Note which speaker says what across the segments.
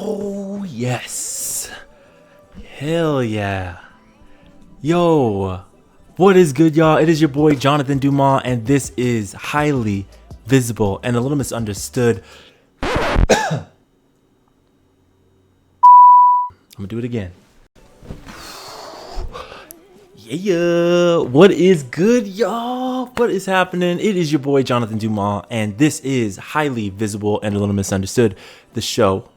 Speaker 1: Oh, yes. Hell yeah. Yo, what is good, y'all? It is your boy, Jonathan Dumas, and this is Highly Visible and a Little Misunderstood. I'm gonna do it again. Yeah, what is good, y'all? What is happening? It is your boy, Jonathan Dumas, and this is Highly Visible and a Little Misunderstood, the show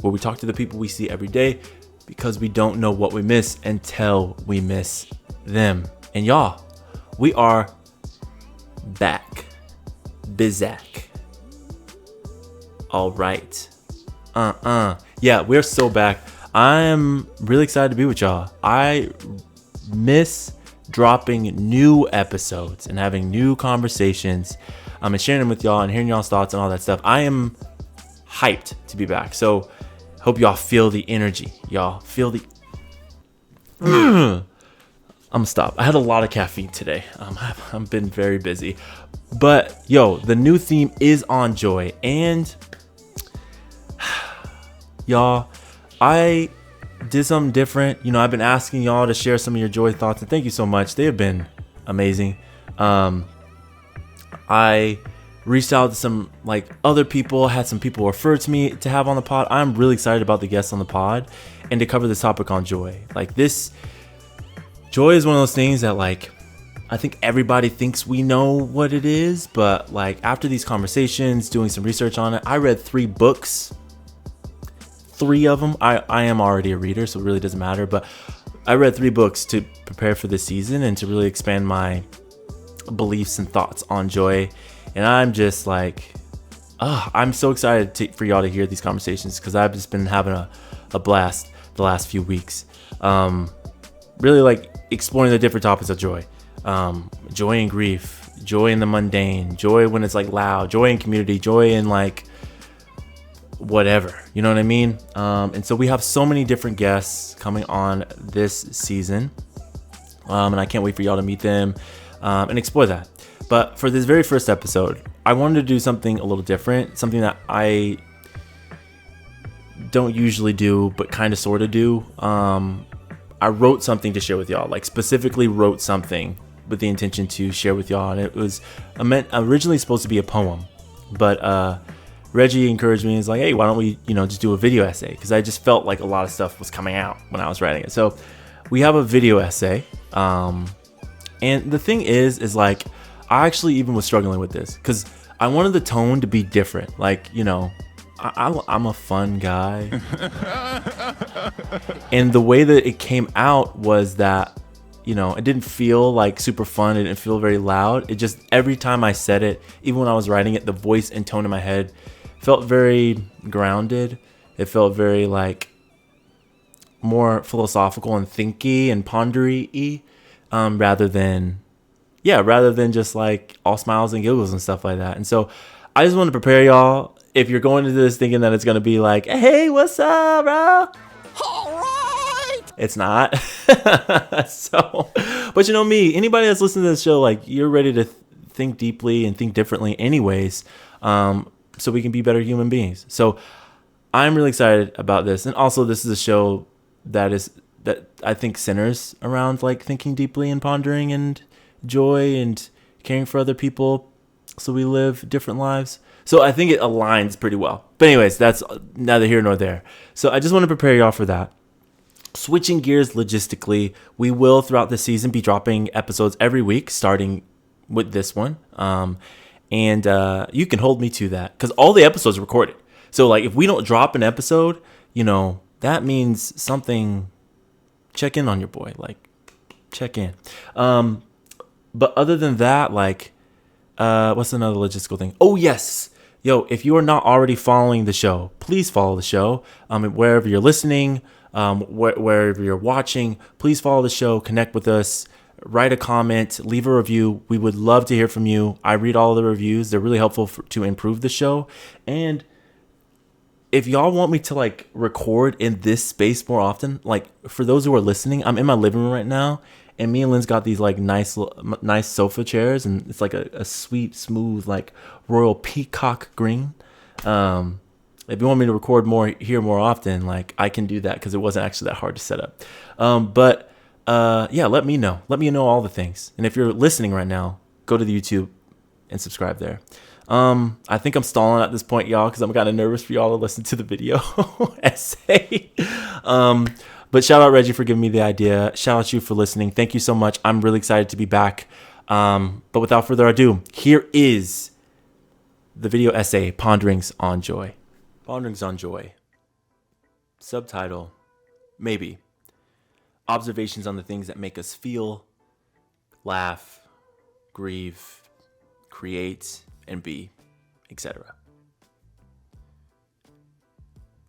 Speaker 1: where we talk to the people we see every day because we don't know what we miss until we miss them. And y'all, we are back. Bizak. All right. Yeah, we're so back. I'm really excited to be with y'all. I miss dropping new episodes and having new conversations and sharing them with y'all and hearing y'all's thoughts and all that stuff. I am hyped to be back. So hope y'all feel the energy. Y'all feel the... I'm gonna stop. I had a lot of caffeine today. I've been very busy. But yo, the new theme is on joy. And y'all, I did something different. You know, I've been asking y'all to share some of your joy thoughts, and thank you so much. They have been amazing. I reached out to some other people, had some people refer to me to have on the pod. I'm really excited about the guests on the pod and to cover this topic on joy. Joy is one of those things that I think everybody thinks we know what it is, but after these conversations, doing some research on it, I read 3 books. 3 of them. I am already a reader, so it really doesn't matter, but I read 3 books to prepare for this season and to really expand my beliefs and thoughts on joy. And I'm just I'm so excited for y'all to hear these conversations because I've just been having a blast the last few weeks. Really exploring the different topics of joy. Joy in grief, joy in the mundane, joy when it's loud, joy in community, joy in whatever, you know what I mean? And so we have so many different guests coming on this season, and I can't wait for y'all to meet them and explore that. But for this very first episode, I wanted to do something a little different, something that I don't usually do, but kind of sort of do. I wrote something to share with y'all, specifically wrote something with the intention to share with y'all, and it was originally supposed to be a poem, but Reggie encouraged me. He's like, hey, why don't we, just do a video essay? Because I just felt like a lot of stuff was coming out when I was writing it. So we have a video essay. And the thing is I actually even was struggling with this because I wanted the tone to be different. I'm a fun guy. And the way that it came out was that, it didn't feel super fun. It didn't feel very loud. It just, every time I said it, even when I was writing it, the voice and tone in my head felt very grounded. It felt very more philosophical and thinky and pondery-y, rather than just all smiles and giggles and stuff like that. And so I just want to prepare y'all. If you're going into this thinking that it's going to be hey, what's up, bro? All right. It's not. So, but me, anybody that's listening to this show, you're ready to think deeply and think differently anyways, so we can be better human beings. So I'm really excited about this. And also this is a show that I think centers around thinking deeply and pondering and joy and caring for other people so we live different lives. So I think it aligns pretty well. But anyways, that's neither here nor there. So I just want to prepare y'all for that. Switching gears logistically, we will throughout the season be dropping episodes every week, starting with this one. And you can hold me to that because all the episodes are recorded. So if we don't drop an episode, that means something. Check in on your boy. Check in. But other than that, what's another logistical thing? Oh, yes. Yo, if you are not already following the show, please follow the show. Wherever you're listening, wherever you're watching, please follow the show, connect with us, write a comment, leave a review. We would love to hear from you. I read all the reviews. They're really helpful to improve the show. And if y'all want me to record in this space more often, for those who are listening, I'm in my living room right now. And me and Lynn's got these nice sofa chairs, and it's a sweet, smooth, royal peacock green. If you want me to record more often, like I can do that because it wasn't actually that hard to set up. But let me know. Let me know all the things. And if you're listening right now, go to the YouTube and subscribe there. I think I'm stalling at this point, y'all, because I'm kind of nervous for y'all to listen to the video essay. But shout out Reggie for giving me the idea. Shout out you for listening. Thank you so much. I'm really excited to be back. But without further ado, here is the video essay, Ponderings on Joy. Ponderings on Joy. Subtitle, maybe. Observations on the things that make us feel, laugh, grieve, create, and be, etc.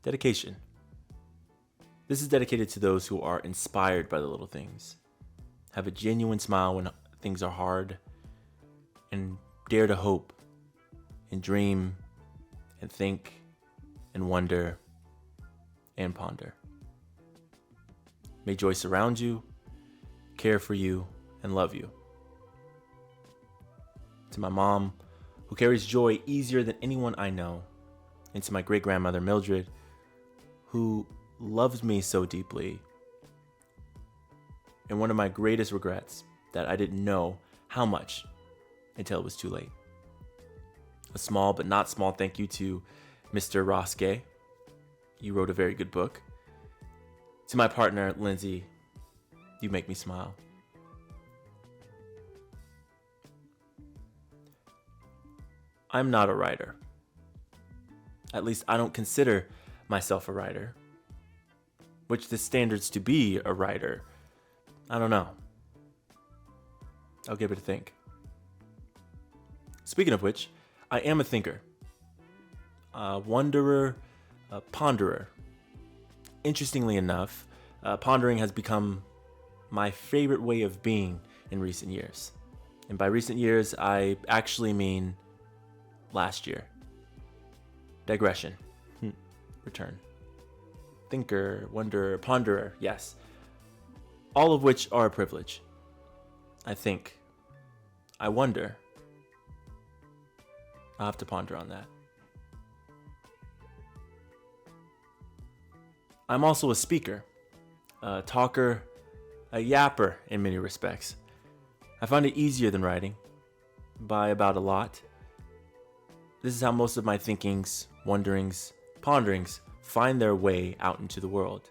Speaker 1: Dedication. This is dedicated to those who are inspired by the little things, have a genuine smile when things are hard, and dare to hope, and dream, and think, and wonder, and ponder. May joy surround you, care for you, and love you. To my mom, who carries joy easier than anyone I know, and to my great-grandmother Mildred, who loves me so deeply. And one of my greatest regrets, that I didn't know how much until it was too late. A small but not small thank you to Mr. Roske. You wrote a very good book. To my partner, Lindsay, you make me smile. I'm not a writer. At least I don't consider myself a writer. Which the standards to be a writer, I don't know. I'll give it a think. Speaking of which, I am a thinker. A wanderer, a ponderer. Interestingly enough, pondering has become my favorite way of being in recent years. And by recent years, I actually mean last year. Digression. Return. Thinker, wanderer, ponderer, yes. All of which are a privilege. I think. I wonder. I'll have to ponder on that. I'm also a speaker, a talker, a yapper in many respects. I find it easier than writing, by about a lot. This is how most of my thinkings, wonderings, ponderings find their way out into the world.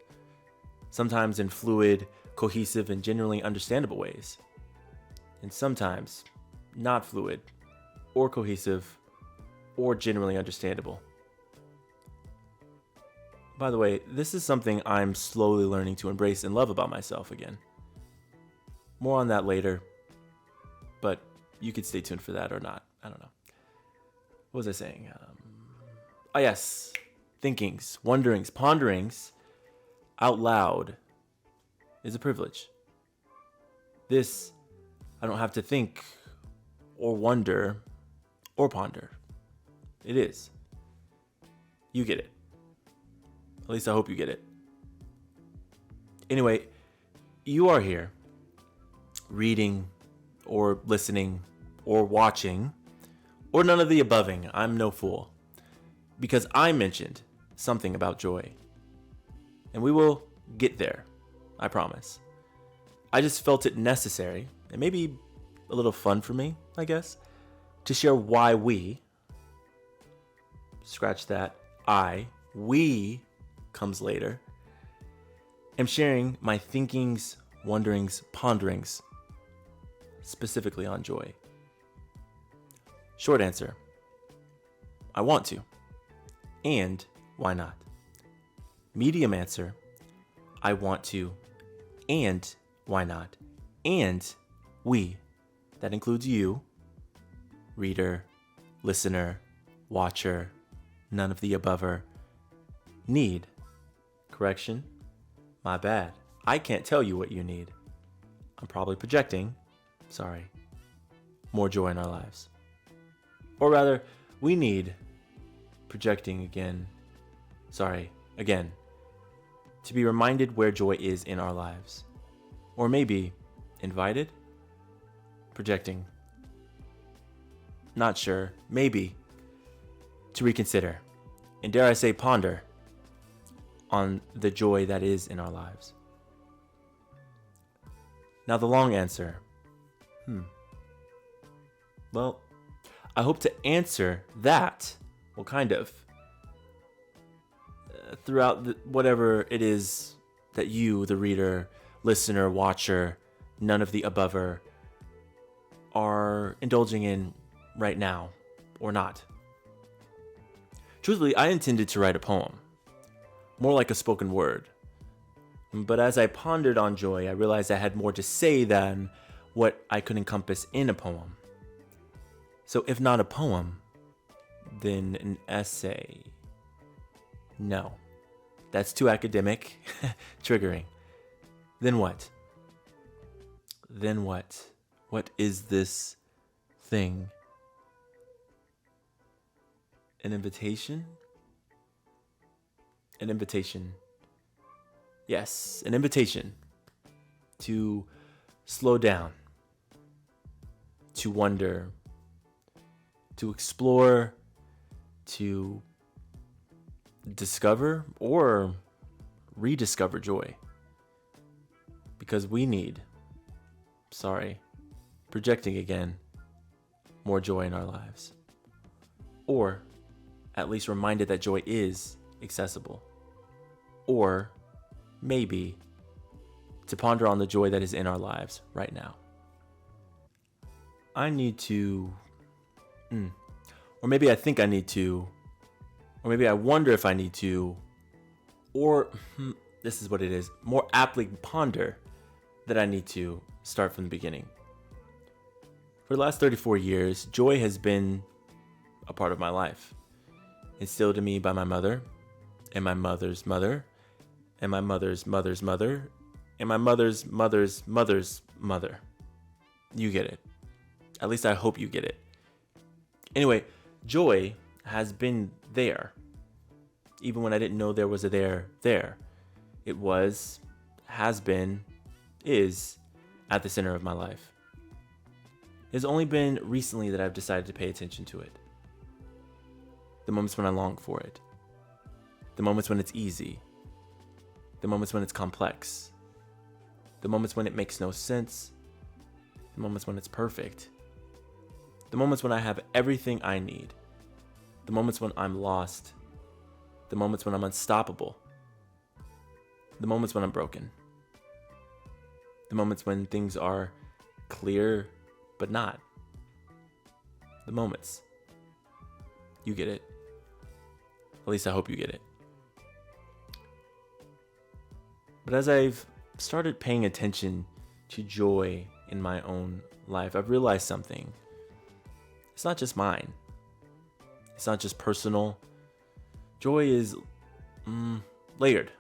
Speaker 1: Sometimes in fluid, cohesive, and genuinely understandable ways. And sometimes not fluid, or cohesive, or genuinely understandable. By the way, this is something I'm slowly learning to embrace and love about myself again. More on that later, but you could stay tuned for that or not. I don't know. What was I saying? Yes. Thinkings, wonderings, ponderings out loud is a privilege. This, I don't have to think or wonder or ponder. It is. You get it. At least I hope you get it. Anyway, you are here reading or listening or watching or none of the aboving. I'm no fool. Because I mentioned something about joy. And we will get there. I promise. I just felt it necessary, and maybe a little fun for me, I guess, to share why we, scratch that, we comes later, am sharing my thinkings, wonderings, ponderings, specifically on joy. Short answer, I want to. And why not? Medium answer, I want to. And why not? And we, that includes you, reader, listener, watcher, none of the abover, need. Correction, my bad. I can't tell you what you need. I'm probably projecting. Sorry. More joy in our lives. Or rather, we need projecting again. Sorry, again. To be reminded where joy is in our lives. Or maybe invited? Projecting. Not sure. Maybe. To reconsider. and dare I say ponder on the joy that is in our lives. Now the long answer. Well, I hope to answer that, well, kind of, throughout whatever it is that you, the reader, listener, watcher, none of the abover, are indulging in right now, or not. Truthfully, I intended to write a poem, more like a spoken word. But as I pondered on joy, I realized I had more to say than what I could encompass in a poem. So if not a poem, then an essay. No, that's too academic, triggering. Then what? Then what? What is this thing? An invitation? An invitation. Yes, an invitation to slow down, to wonder, to explore, to discover or rediscover joy. Because we need, projecting again, more joy in our lives. Or at least reminded that joy is accessible. Or maybe to ponder on the joy that is in our lives right now. I need to, or maybe I think I need to, or maybe I wonder if I need to, or this is what it is, more aptly ponder that I need to start from the beginning. For the last 34 years, joy has been a part of my life, instilled in me by my mother, and my mother's mother, and my mother's mother's mother, and my mother's mother's mother's mother. You get it. At least I hope you get it. Anyway, joy has been there. Even when I didn't know there was a there. It was, has been, is at the center of my life. It's only been recently that I've decided to pay attention to it. The moments when I long for it. The moments when it's easy. The moments when it's complex. The moments when it makes no sense. The moments when it's perfect. The moments when I have everything I need. The moments when I'm lost. The moments when I'm unstoppable. The moments when I'm broken. The moments when things are clear but not. The moments. You get it. At least I hope you get it. But as I've started paying attention to joy in my own life, I've realized something. It's not just mine. It's not just personal. Joy is layered.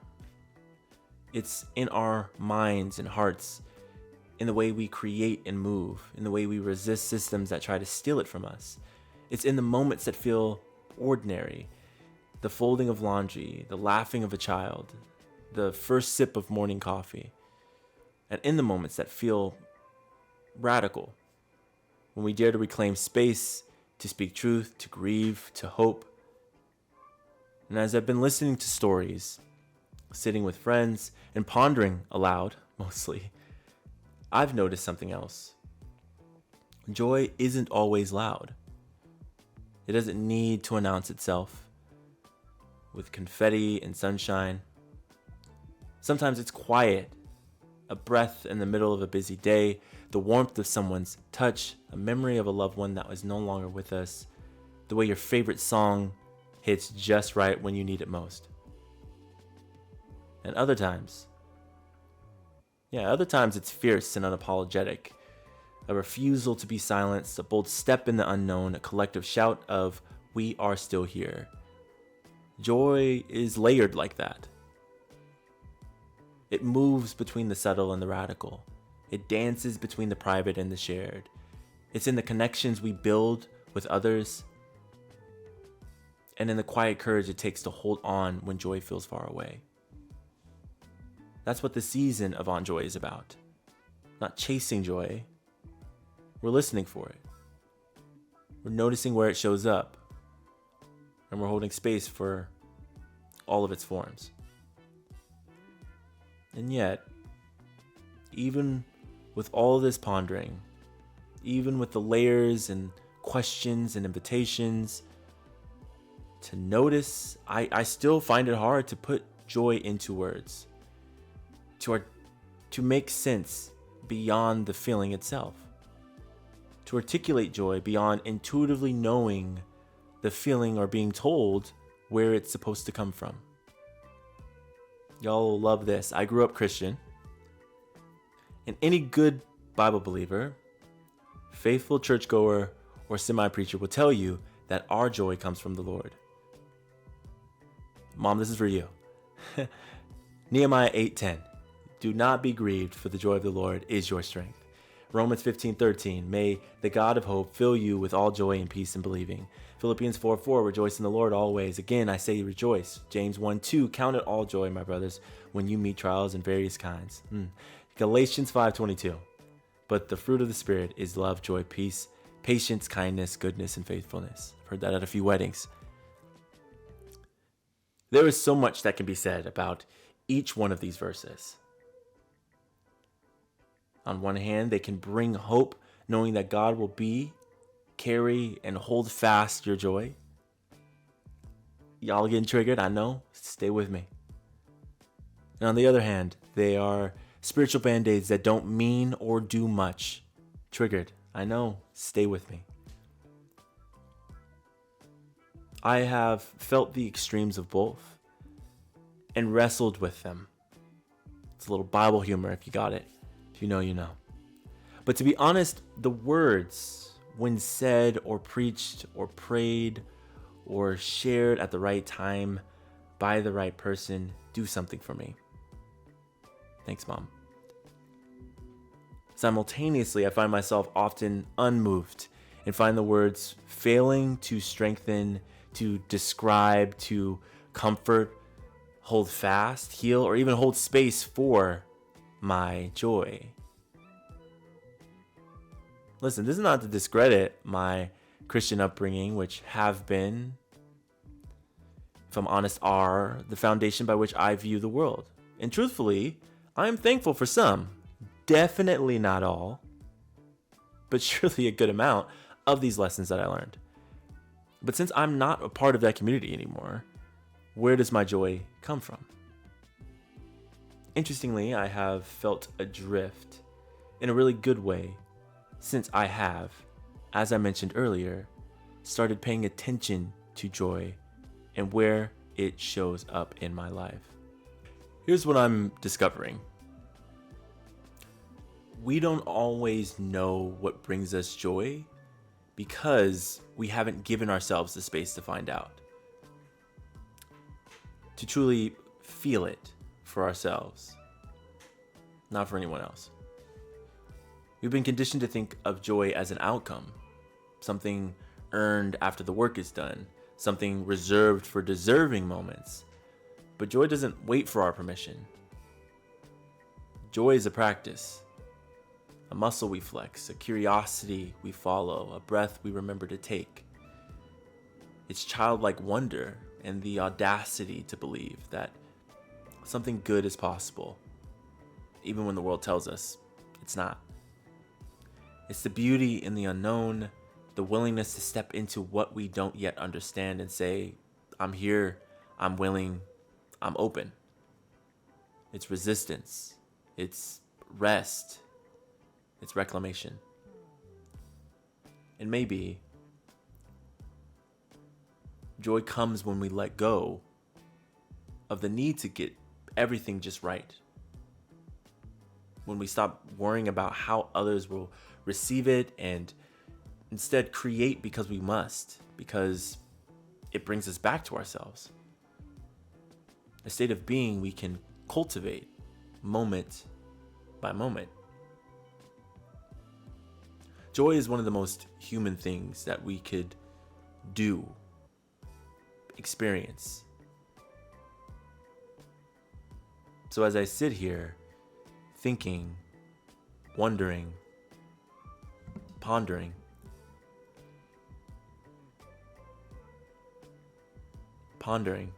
Speaker 1: It's in our minds and hearts, in the way we create and move, in the way we resist systems that try to steal it from us. It's in the moments that feel ordinary, the folding of laundry, the laughing of a child, the first sip of morning coffee, and in the moments that feel radical, when we dare to reclaim space, to speak truth, to grieve, to hope. And as I've been listening to stories, sitting with friends, and pondering aloud, mostly, I've noticed something else. Joy isn't always loud. It doesn't need to announce itself with confetti and sunshine. Sometimes it's quiet, a breath in the middle of a busy day, the warmth of someone's touch, a memory of a loved one that was no longer with us, the way your favorite song hits just right when you need it most. And other times it's fierce and unapologetic, a refusal to be silenced, a bold step in the unknown, a collective shout of, "We are still here." Joy is layered like that. It moves between the subtle and the radical. It dances between the private and the shared. It's in the connections we build with others, and in the quiet courage it takes to hold on when joy feels far away. That's what the season of On Joy is about. Not chasing joy. We're listening for it. We're noticing where it shows up. and we're holding space for all of its forms. And yet, even with all this pondering, even with the layers and questions and invitations to notice, I still find it hard to put joy into words, to make sense beyond the feeling itself, to articulate joy beyond intuitively knowing the feeling or being told where it's supposed to come from. Y'all love this. I grew up Christian, and any good Bible believer, faithful churchgoer, or semi-preacher will tell you that our joy comes from the Lord. Mom, this is for you. Nehemiah 8:10. Do not be grieved, for the joy of the Lord is your strength. Romans 15:13. May the God of hope fill you with all joy and peace in believing. Philippians 4:4. Rejoice in the Lord always. Again, I say rejoice. James 1:2. Count it all joy, my brothers, when you meet trials in various kinds. Galatians 5:22. But the fruit of the Spirit is love, joy, peace, patience, kindness, goodness, and faithfulness. I've heard that at a few weddings. There is so much that can be said about each one of these verses. On one hand, they can bring hope, knowing that God will carry, and hold fast your joy. Y'all getting triggered? I know. Stay with me. And on the other hand, they are spiritual band-aids that don't mean or do much. Triggered? I know. Stay with me. I have felt the extremes of both and wrestled with them. It's a little Bible humor if you got it. If you know, you know. But to be honest, the words, when said or preached or prayed or shared at the right time by the right person, do something for me. Thanks, Mom. Simultaneously, I find myself often unmoved and find the words failing to strengthen, to describe, to comfort, hold fast, heal, or even hold space for my joy. Listen, this is not to discredit my Christian upbringing, which have been, if I'm honest, are the foundation by which I view the world. And truthfully, I am thankful for some, definitely not all, but surely a good amount of these lessons that I learned. But since I'm not a part of that community anymore, where does my joy come from? Interestingly, I have felt adrift in a really good way since I have, as I mentioned earlier, started paying attention to joy and where it shows up in my life. Here's what I'm discovering. We don't always know what brings us joy because we haven't given ourselves the space to find out, to truly feel it for ourselves, not for anyone else. We've been conditioned to think of joy as an outcome, something earned after the work is done, something reserved for deserving moments. But joy doesn't wait for our permission. Joy is a practice, a muscle we flex, a curiosity we follow, a breath we remember to take. It's childlike wonder and the audacity to believe that something good is possible, even when the world tells us it's not. It's the beauty in the unknown, the willingness to step into what we don't yet understand and say, I'm here, I'm willing, I'm open. It's resistance, it's rest, it's reclamation. And maybe joy comes when we let go of the need to get everything just right. When we stop worrying about how others will receive it and instead create because we must, because it brings us back to ourselves. A state of being we can cultivate moment by moment. Joy is one of the most human things that we could do, experience. So as I sit here thinking, wondering, pondering, Pondering.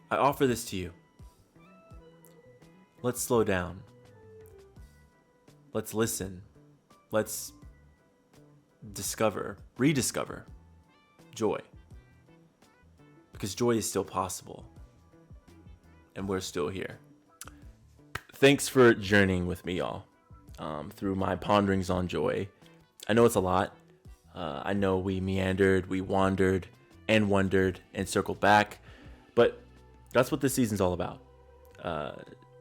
Speaker 1: I offer this to you. Let's slow down. Let's listen. Let's rediscover joy. Because joy is still possible. And we're still here. Thanks for journeying with me, y'all, through my ponderings on joy. I know it's a lot. I know we meandered, we wandered, and wondered, and circled back. But that's what this season's all about.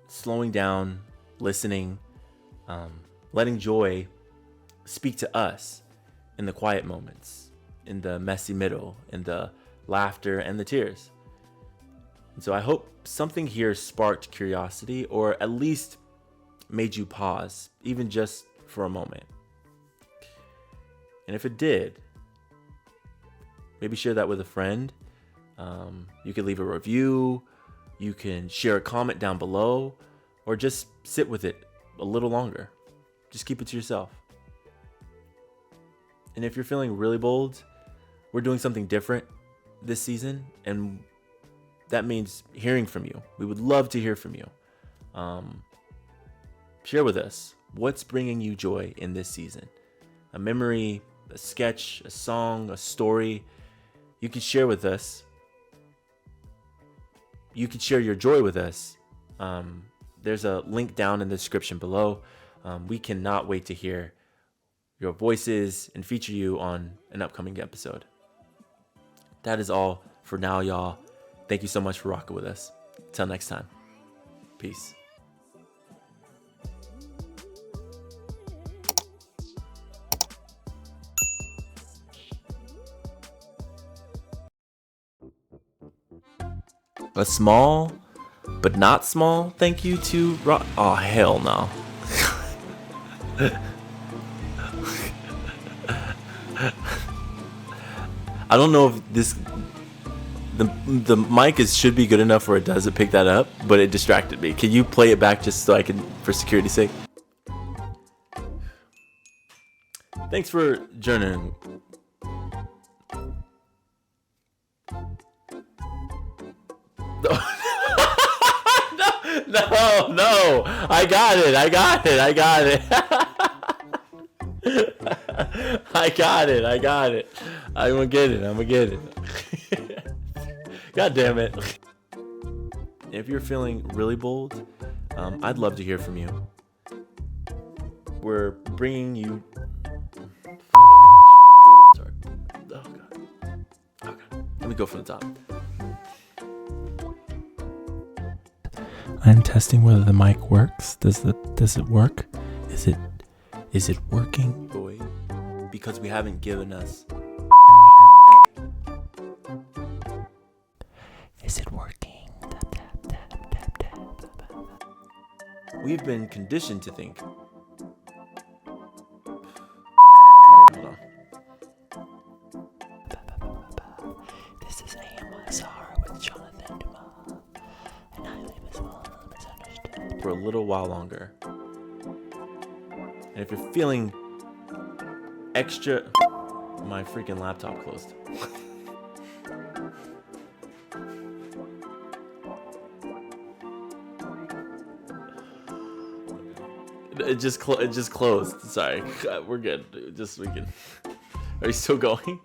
Speaker 1: Slowing down, listening, letting joy speak to us in the quiet moments, in the messy middle, in the laughter and the tears. And so I hope something here sparked curiosity, or at least made you pause, even just for a moment. And if it did, maybe share that with a friend. You could leave a review, you can share a comment down below, or just sit with it a little longer. Just keep it to yourself. And if you're feeling really bold, we're doing something different this season, and that means hearing from you. We would love to hear from you. Share with us what's bringing you joy in this season. A memory, a sketch, a song, a story. You can share with us. You can share your joy with us. There's a link down in the description below. We cannot wait to hear your voices and feature you on an upcoming episode. That is all for now, y'all. Thank you so much for rocking with us. Till next time. Peace. A small, but not small thank you to Rock. Oh, hell no. I don't know if the mic should be good enough where it doesn't pick that up, but it distracted me. Can you play it back just so I can, for security's sake? Thanks for journeying. No, I got it. I got it. I'm gonna get it. God damn it. If you're feeling really bold, I'd love to hear from you. We're bringing you... Sorry. Oh, God. Let me go from the top. I'm testing whether the mic works. Does it work? Is it working? Boy, because we haven't given us... Is it working? We've been conditioned to think. Alright, hold on. This is AMSR with Jonathan Dumas. And I leave as well misunderstood. For a little while longer. And if you're feeling extra... My freaking laptop closed. It just closed. Sorry. We're good. We can. Are you still going?